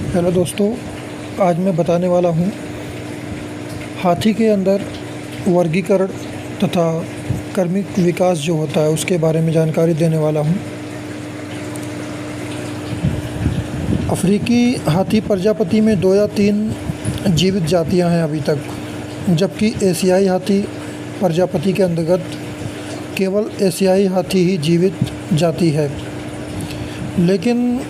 Hello दोस्तों, आज मैं बताने वाला हूँ हाथी के अंदर वर्गीकरण तथा क्रमिक विकास जो होता है उसके बारे में जानकारी देने वाला हूँ। अफ्रीकी हाथी प्रजाति में 2 या 3 जीवित जातियाँ हैं अभी तक, जबकि एशियाई हाथी प्रजाति के अंतर्गत केवल एशियाई हाथी ही जीवित जाति है, लेकिन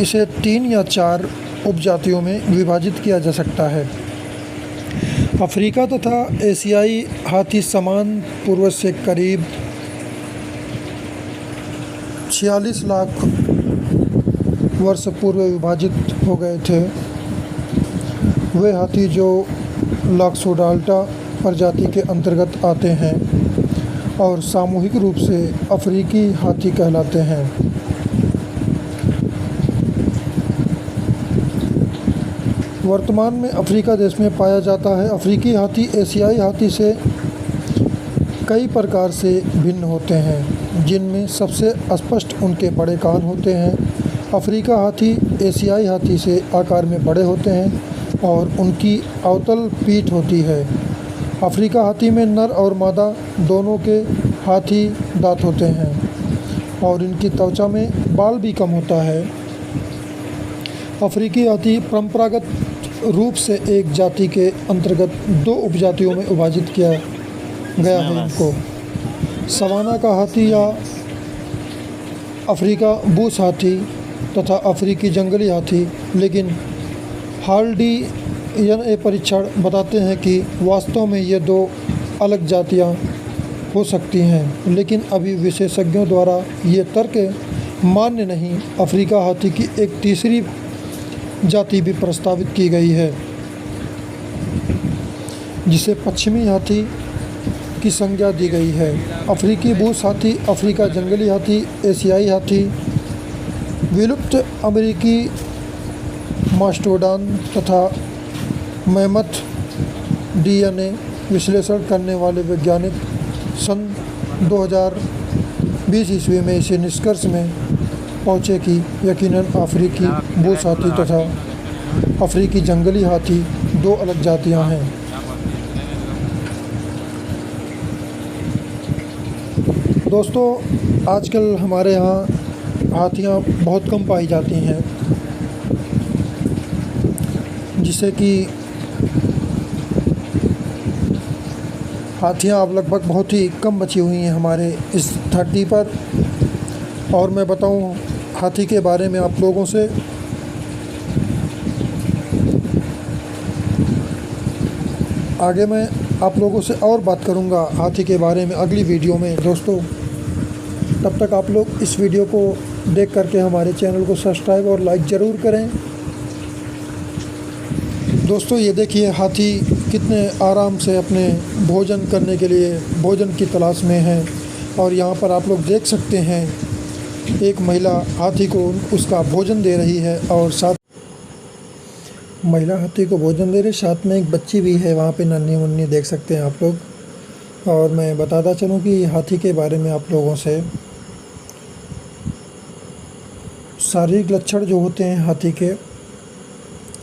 इसे 3 या 4 उपजातियों में विभाजित किया जा सकता है। अफ्रीका तथा एशियाई हाथी समान पूर्वज से करीब 46 लाख वर्ष पूर्व विभाजित हो गए थे। वे हाथी जो लॉक्सोडाल्टा प्रजाति के अंतर्गत आते हैं और सामूहिक रूप से अफ्रीकी हाथी कहलाते हैं। वर्तमान में अफ्रीका देश में पाया जाता है। अफ्रीकी हाथी एशियाई हाथी से कई प्रकार से भिन्न होते हैं, जिनमें सबसे स्पष्ट उनके बड़े कान होते हैं। अफ्रीका हाथी एशियाई हाथी से आकार में बड़े होते हैं और उनकी अवतल पीठ होती है। अफ्रीका हाथी में नर और मादा दोनों के हाथी दांत होते हैं और इनकी त्वचा में बाल भी कम होता है। अफ्रीकी हाथी परंपरागत रूप से एक जाति के अंतर्गत 2 उपजातियों में विभाजित किया गया है। इनको सवाना का हाथी या अफ्रीका बूश हाथी तथा अफ्रीकी जंगली हाथी, लेकिन हाल-डीएनए परीक्षण बताते हैं कि वास्तव में ये 2 अलग जातियां हो सकती हैं, लेकिन अभी विशेषज्ञों द्वारा ये तर्क मान्य नहीं। अफ्रीका हाथी की एक तीसरी जाति भी प्रस्तावित की गई है, जिसे पश्चिमी हाथी की संज्ञा दी गई है। अफ्रीकी बूश हाथी, अफ्रीका जंगली हाथी, एशियाई हाथी, विलुप्त अमेरिकी मास्टोडॉन तथा मैमथ। डीएनए विश्लेषण करने वाले वैज्ञानिक सन 2020 ईस्वी में इसे निष्कर्ष में पहुँचे कि यकीनन अफ्रीकी बूश हाथी तथा अफ्रीकी जंगली हाथी 2 अलग जातियां हैं। दोस्तों, आजकल हमारे यहाँ हाथियाँ बहुत कम पाई जाती हैं, जिससे कि हाथियाँ अब लगभग बहुत ही कम बची हुई हैं हमारे इस धरती पर। और मैं बताऊं हाथी के बारे में आप लोगों से, आगे मैं आप लोगों से और बात करूंगा हाथी के बारे में अगली वीडियो में। दोस्तों, तब तक आप लोग इस वीडियो को देख करके हमारे चैनल को सब्सक्राइब और लाइक ज़रूर करें। दोस्तों, ये देखिए हाथी कितने आराम से अपने भोजन करने के लिए भोजन की तलाश में है। और यहाँ पर आप लोग देख सकते हैं एक महिला हाथी को उसका भोजन दे रही है और साथ महिला हाथी को भोजन दे रही, साथ में एक बच्ची भी है वहाँ पे, नन्ही मुन्नी देख सकते हैं आप लोग। और मैं बताता चलूँ कि हाथी के बारे में आप लोगों से, शारीरिक लक्षण जो होते हैं हाथी के,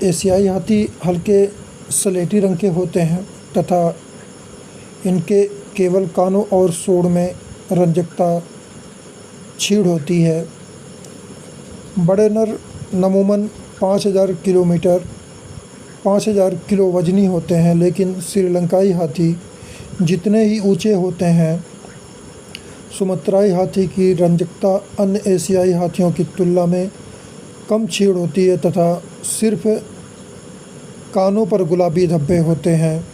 एशियाई हाथी हल्के स्लेटी रंग के होते हैं तथा इनके केवल कानों और सूंड में रंजकता छीड़ होती है। बड़े नर नमूमन 5000 किलो वजनी होते हैं, लेकिन श्रीलंकाई हाथी जितने ही ऊंचे होते हैं। सुमात्राई हाथी की रंजकता अन्य एशियाई हाथियों की तुलना में कम छीड़ होती है तथा सिर्फ कानों पर गुलाबी धब्बे होते हैं।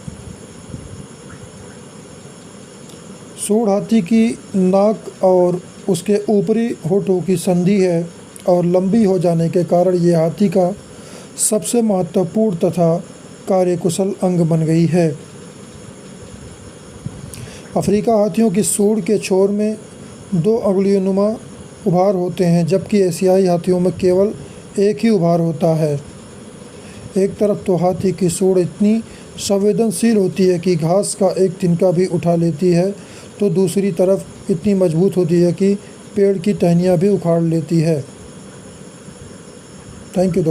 सूंड हाथी की नाक और उसके ऊपरी होठों की संधि है और लंबी हो जाने के कारण ये हाथी का सबसे महत्वपूर्ण तथा कार्यकुशल अंग बन गई है। अफ्रीका हाथियों की सूंड के छोर में 2 अंगुलियोनुमा उभार होते हैं, जबकि एशियाई हाथियों में केवल एक ही उभार होता है। एक तरफ तो हाथी की सूंड इतनी संवेदनशील होती है कि घास का एक तिनका भी उठा लेती है, तो दूसरी तरफ इतनी मजबूत होती है कि पेड़ की टहनियाँ भी उखाड़ लेती है। थैंक यू दोस्तों।